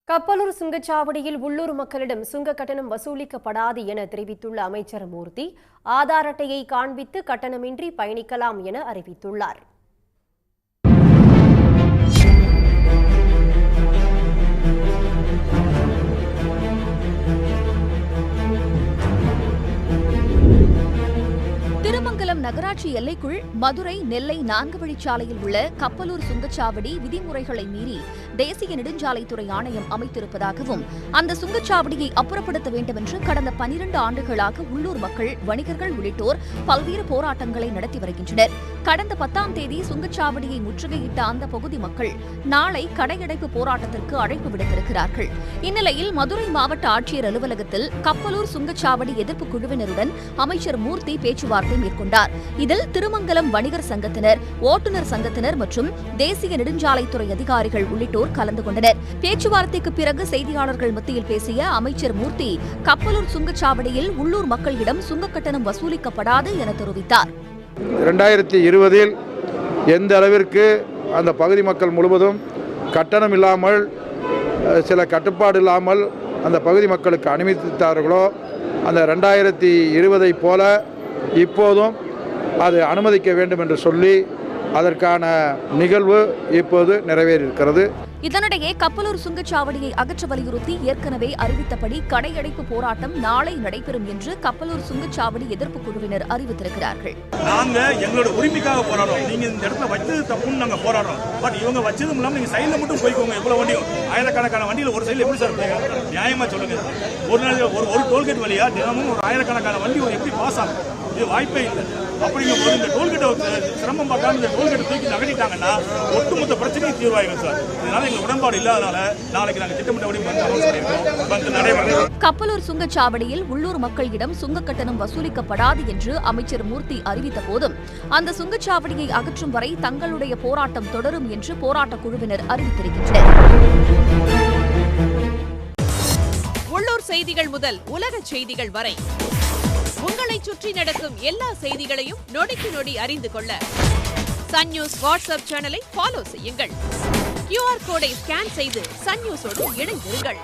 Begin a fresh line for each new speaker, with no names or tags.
கப்பலூர் சுங்கச்சாவடியில் உள்ளூர் மக்களிடம் சுங்க கட்டணம் வசூலிக்கப்படாது என தெரிவித்துள்ள அமைச்சர் மூர்த்தி, ஆதார் அட்டையை காண்பித்து கட்டணமின்றி பயணிக்கலாம் என அறிவித்துள்ளார்.
திருமங்கலம் நகராட்சி எல்லைக்குள் மதுரை நெல்லை 4 வழிச்சாலையில் உள்ள கப்பலூர் சுங்கச்சாவடி விதிமுறைகளை மீறி தேசிய நெடுஞ்சாலைத்துறை ஆணையம் அமைத்திருப்பதாகவும் அந்த சுங்கச்சாவடியை அப்புறப்படுத்த வேண்டும் என்று கடந்த 12 ஆண்டுகளாக உள்ளூர் மக்கள், வணிகர்கள் உள்ளிட்டோர் பல்வேறு போராட்டங்களை நடத்தி வருகின்றனர். கடந்த 10ஆம் தேதி சுங்கச்சாவடியை முற்றுகையிட்ட அந்த பகுதி மக்கள் நாளை கடையடைப்பு போராட்டத்திற்கு அழைப்பு விடுத்திருக்கிறார்கள். இந்நிலையில் மதுரை மாவட்ட ஆட்சியர் அலுவலகத்தில் கப்பலூர் சுங்கச்சாவடி எதிர்ப்பு குழுவினருடன் அமைச்சர் மூர்த்தி பேச்சுவார்த்தை மேற்கொண்டார். இதில் திருமங்கலம் வணிகர் சங்கத்தினர், ஓட்டுநர் சங்கத்தினர் மற்றும் தேசிய நெடுஞ்சாலைத்துறை அதிகாரிகள் உள்ளிட்டோர் கலந்து கொண்டனர். பேச்சுவார்த்தைக்கு பிறகு செய்தியாளர்கள் மத்தியில் பேசிய அமைச்சர் மூர்த்தி, கப்பலூர் சுங்கச்சாவடியில் உள்ளூர் மக்களிடம் சுங்க கட்டணம் வசூலிக்கப்படாது என தெரிவித்தார்.
2020 எந்த அளவிற்கு அந்த பகுதி மக்கள் முழுவதும் கட்டணம் இல்லாமல், சில கட்டுப்பாடு இல்லாமல் அந்த பகுதி மக்களுக்கு அனுமதித்தார்களோ, அந்த 2020 போல இப்போதும் அது அனுமதிக்க வேண்டும் என்று சொல்லி அதற்கான நிகழ்வு இப்போது நிறைவேறியிருக்கிறது.
இதனிடையே கப்பலூர் சுங்கச்சாவடியை அகற்ற வலியுறுத்தி ஏற்கனவே அறிவித்தபடி கடையடைப்பு போராட்டம் நாளை நடைபெறும் என்று கப்பலூர் சுங்கச்சாவடி எதிர்ப்பு குழுவினர் அறிவித்திருக்கிறார்கள்.
நாங்க எங்களோட உரிமைக்காக போராடுறோம். நீங்க இந்த இடத்துல வச்சது தப்புன்னு நாங்க போராடுறோம். பட் இவங்க வச்சதும் இல்லாம நீங்க சைட்ல மட்டும் போய்க்கோங்க. எவ்வளவு வண்டியும், ஆயிரக்கணக்கான வண்டியில ஒரு சைட்ல எப்படி சார் போங்க? நியாயமா சொல்லுங்க. ஒரு டோல்கேட் வழியா தினமும் ஒரு ஆயிரக்கணக்கான வண்டி எப்படி பாஸ் ஆகும்? இது வாய்ப்பே இல்லை. அப்படிங்கும்போது இந்த டோல்கேட்டை சிரமம் பார்க்காம இந்த டோல்கேட்டை தூக்கி நகட்டிட்டாங்கன்னா ஒட்டுமொத்த பிரச்சனையும் தீர்வாயிடும் சார். இதனால எங்களுக்கு உடன்பாடு இல்லாதனால நாளைக்கு நாங்கள் திட்டமிட்டபடி நடைபெறும்.
கப்பலூர் சுங்கச்சாவடியில் உள்ளூர் மக்களிடம் சுங்க கட்டணம் வசூலிக்கப்படாது என்று அமைச்சர் மூர்த்தி அறிவித்த போதும் அந்த சுங்கச்சாவடியை அகற்றும் வரை தங்களுடைய போராட்டம் தொடரும் என்று போராட்ட குழுவினர் அறிவித்திருக்கின்றனர்.
உள்ளூர் செய்திகள் முதல் உலக செய்திகள் வரை உங்களை சுற்றி நடக்கும் எல்லா செய்திகளையும் நொடிக்கு நொடி அறிந்து கொள்ள சன் நியூஸ் வாட்ஸ்அப் சேனலை ஃபாலோ செய்யுங்கள். QR கோடை ஸ்கேன் செய்து சன் நியூஸோடு இணைந்திருங்கள்.